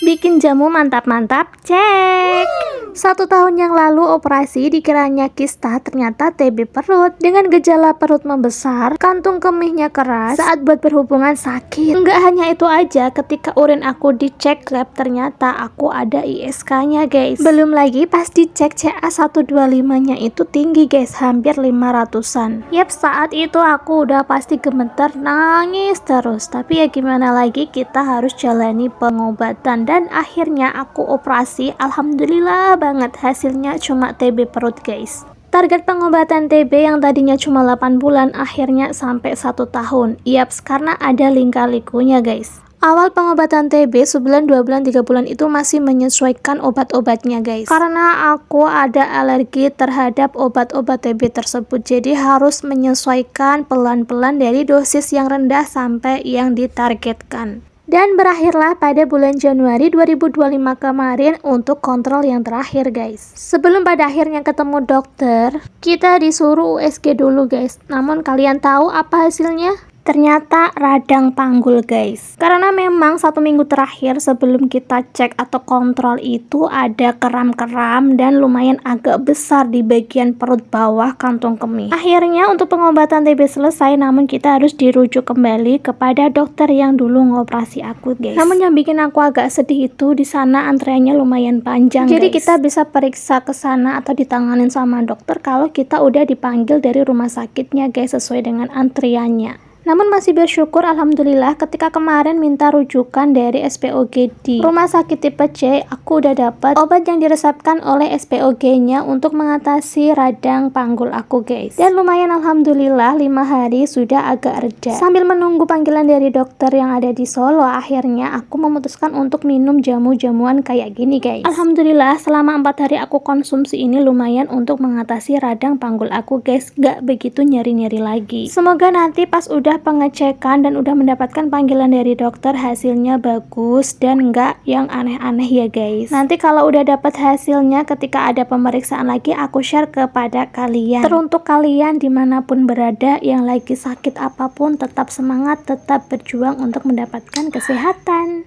Bikin jamu mantap-mantap, cek. 1 tahun yang lalu operasi dikiranya kista, ternyata TB perut. Dengan gejala perut membesar, kantung kemihnya keras, saat buat berhubungan sakit. Enggak hanya itu aja, ketika urin aku dicek lab, ternyata aku ada ISK-nya guys. Belum lagi pas dicek CA125-nya itu tinggi guys, hampir 500-an. Yap, saat itu aku udah pasti gemeter, nangis terus. Tapi ya gimana lagi, kita harus jalani pengobatan. Dan akhirnya aku operasi, alhamdulillah banget, hasilnya cuma TB perut guys. Target pengobatan TB yang tadinya cuma 8 bulan akhirnya sampai 1 tahun. Yaps, karena ada lika-likunya guys. Awal pengobatan TB sebulan, 2 bulan, 3 bulan itu masih menyesuaikan obat-obatnya guys. Karena aku ada alergi terhadap obat-obat TB tersebut, jadi harus menyesuaikan pelan-pelan dari dosis yang rendah sampai yang ditargetkan. Dan berakhirlah pada bulan Januari 2025 kemarin untuk kontrol yang terakhir guys. Sebelum pada akhirnya ketemu dokter, kita disuruh USG dulu guys. Namun kalian tahu apa hasilnya? Ternyata radang panggul guys. Karena memang 1 minggu terakhir sebelum kita cek atau kontrol itu ada keram-keram dan lumayan agak besar di bagian perut bawah kantung kemih. Akhirnya untuk pengobatan TB selesai, namun kita harus dirujuk kembali kepada dokter yang dulu ngoperasi aku guys. Namun yang bikin aku agak sedih itu di sana antreannya lumayan panjang. Jadi guys, kita bisa periksa ke sana atau ditanganin sama dokter kalau kita udah dipanggil dari rumah sakitnya guys, sesuai dengan antriannya. Namun masih bersyukur alhamdulillah ketika kemarin minta rujukan dari SPOGD rumah sakit tipe C, aku udah dapat obat yang diresepkan oleh SPOG-nya untuk mengatasi radang panggul aku guys. Dan lumayan alhamdulillah 5 hari sudah agak reda. Sambil menunggu panggilan dari dokter yang ada di Solo, akhirnya aku memutuskan untuk minum jamu-jamuan kayak gini guys. Alhamdulillah selama 4 hari aku konsumsi ini lumayan untuk mengatasi radang panggul aku guys, gak begitu nyeri-nyeri lagi. Semoga nanti pas udah pengecekan dan udah mendapatkan panggilan dari dokter hasilnya bagus dan enggak yang aneh-aneh ya guys. Nanti kalau udah dapat hasilnya ketika ada pemeriksaan lagi aku share kepada kalian. Teruntuk kalian dimanapun berada yang lagi sakit apapun, tetap semangat, tetap berjuang untuk mendapatkan kesehatan.